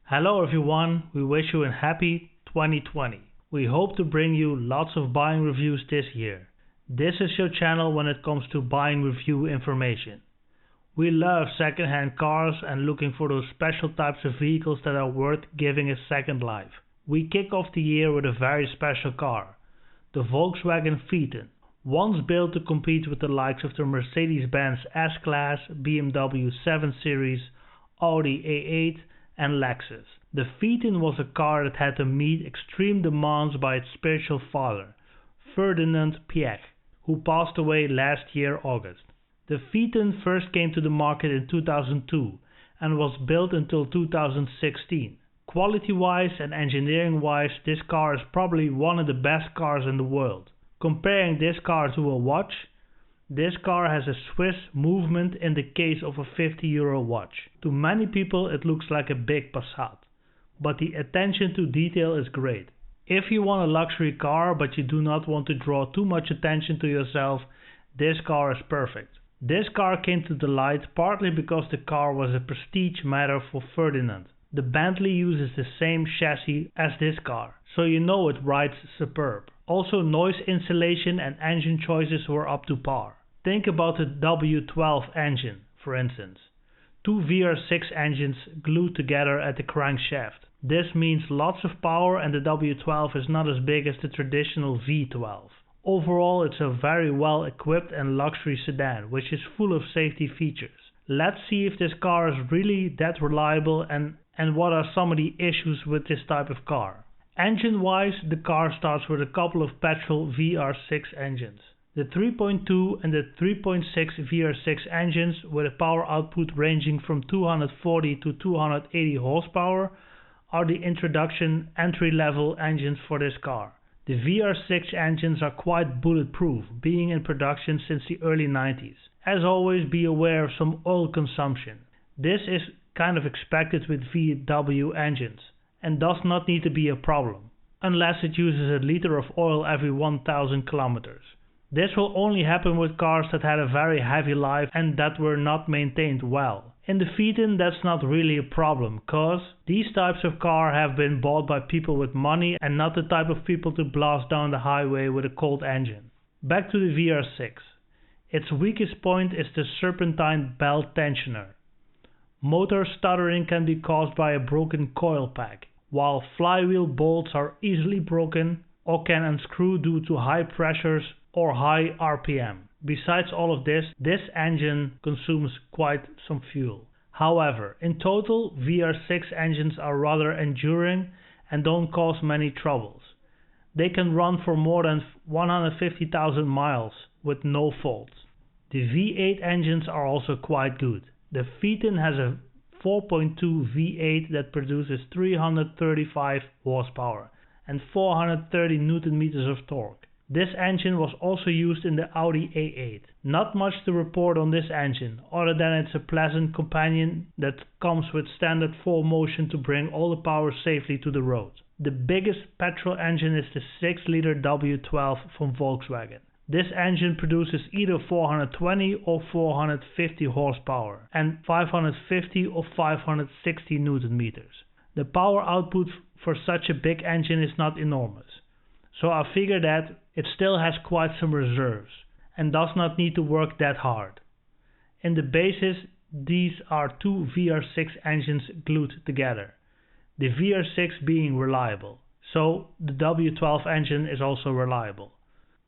Hello everyone, we wish you a happy 2020. We hope to bring you lots of buying reviews this year. This is your channel when it comes to buying review information. We love second-hand cars and looking for those special types of vehicles that are worth giving a second life. We kick off the year with a very special car, the Volkswagen Phaeton. Once built to compete with the likes of the Mercedes-Benz S-Class, BMW 7 Series, Audi A8 and Lexus. The Phaeton was a car that had to meet extreme demands by its spiritual father, Ferdinand Piëch, who passed away last year August. The Phaeton first came to the market in 2002 and was built until 2016. Quality-wise and engineering-wise, this car is probably one of the best cars in the world. Comparing this car to a watch, this car has a Swiss movement in the case of a €50 watch. To many people it looks like a big Passat, but the attention to detail is great. If you want a luxury car but you do not want to draw too much attention to yourself, this car is perfect. This car came to the light partly because the car was a prestige matter for Ferdinand. The Bentley uses the same chassis as this car, so you know it rides superb. Also, noise insulation and engine choices were up to par. Think about the W12 engine, for instance. Two VR6 engines glued together at the crankshaft. This means lots of power, and the W12 is not as big as the traditional V12. Overall, it's a very well equipped and luxury sedan, which is full of safety features. Let's see if this car is really that reliable and what are some of the issues with this type of car. Engine-wise, the car starts with a couple of petrol VR6 engines. The 3.2 and the 3.6 VR6 engines with a power output ranging from 240 to 280 horsepower are the introduction entry-level engines for this car. The VR6 engines are quite bulletproof, being in production since the early 90s. As always, be aware of some oil consumption. This is kind of expected with VW engines and does not need to be a problem, unless it uses a liter of oil every 1,000 kilometers. This will only happen with cars that had a very heavy life and that were not maintained well. In the Phaeton that's not really a problem, cause these types of car have been bought by people with money and not the type of people to blast down the highway with a cold engine. Back to the VR6. Its weakest point is the Serpentine belt tensioner. Motor stuttering can be caused by a broken coil pack, while flywheel bolts are easily broken or can unscrew due to high pressures or high RPM. Besides all of this, this engine consumes quite some fuel. However, in total, VR6 engines are rather enduring and don't cause many troubles. They can run for more than 150,000 miles with no faults. The V8 engines are also quite good. The Phaeton has a 4.2 V8 that produces 335 horsepower and 430 Nm of torque. This engine was also used in the Audi A8. Not much to report on this engine, other than it's a pleasant companion that comes with standard 4Motion to bring all the power safely to the road. The biggest petrol engine is the 6-liter W12 from Volkswagen. This engine produces either 420 or 450 horsepower and 550 or 560 Nm. The power output for such a big engine is not enormous, so I figure that it still has quite some reserves and does not need to work that hard. In the basis, these are two VR6 engines glued together, the VR6 being reliable, so the W12 engine is also reliable.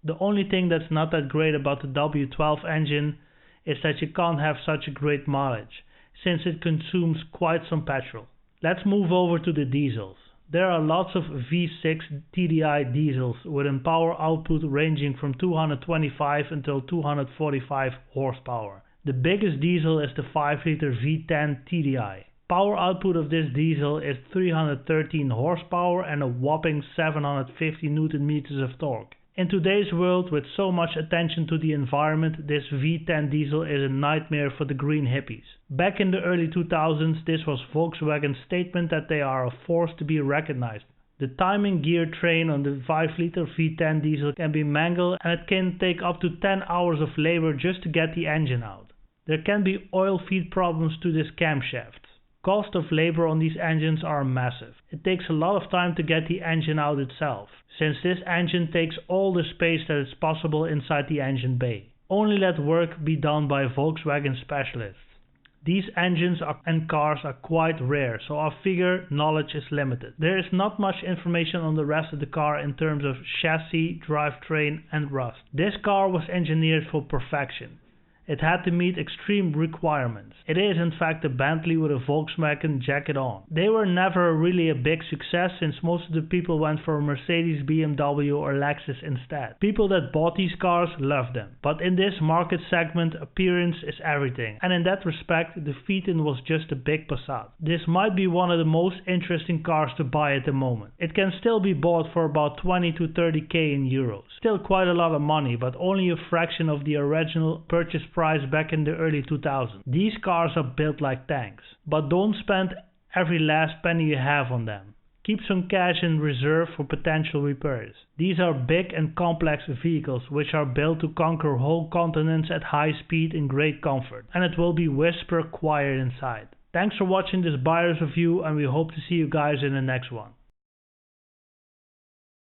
The only thing that's not that great about the W12 engine is that you can't have such a great mileage, since it consumes quite some petrol. Let's move over to the diesels. There are lots of V6 TDI diesels with a power output ranging from 225 until 245 horsepower. The biggest diesel is the 5-liter V10 TDI. Power output of this diesel is 313 horsepower and a whopping 750 Nm of torque. In today's world, with so much attention to the environment, this V10 diesel is a nightmare for the green hippies. Back in the early 2000s, this was Volkswagen's statement that they are a force to be recognized. The timing gear train on the 5-liter V10 diesel can be mangled and it can take up to 10 hours of labor just to get the engine out. There can be oil feed problems to this camshaft, Cost of labor on these engines are massive. It takes a lot of time to get the engine out itself, since this engine takes all the space that is possible inside the engine bay. Only let work be done by Volkswagen specialists. These engines and cars are quite rare, so our figure knowledge is limited. There is not much information on the rest of the car in terms of chassis, drivetrain and rust. This car was engineered for perfection. It had to meet extreme requirements. It is in fact a Bentley with a Volkswagen jacket on. They were never really a big success since most of the people went for a Mercedes, BMW or Lexus instead. People that bought these cars loved them. But in this market segment, appearance is everything. And in that respect, the Phaeton was just a big Passat. This might be one of the most interesting cars to buy at the moment. It can still be bought for about 20 to 30k in euros. Still quite a lot of money, but only a fraction of the original purchase price back in the early 2000s. These cars are built like tanks, but don't spend every last penny you have on them. Keep some cash in reserve for potential repairs. These are big and complex vehicles which are built to conquer whole continents at high speed in great comfort, and it will be whisper quiet inside. Thanks for watching this buyer's review, and we hope to see you guys in the next one.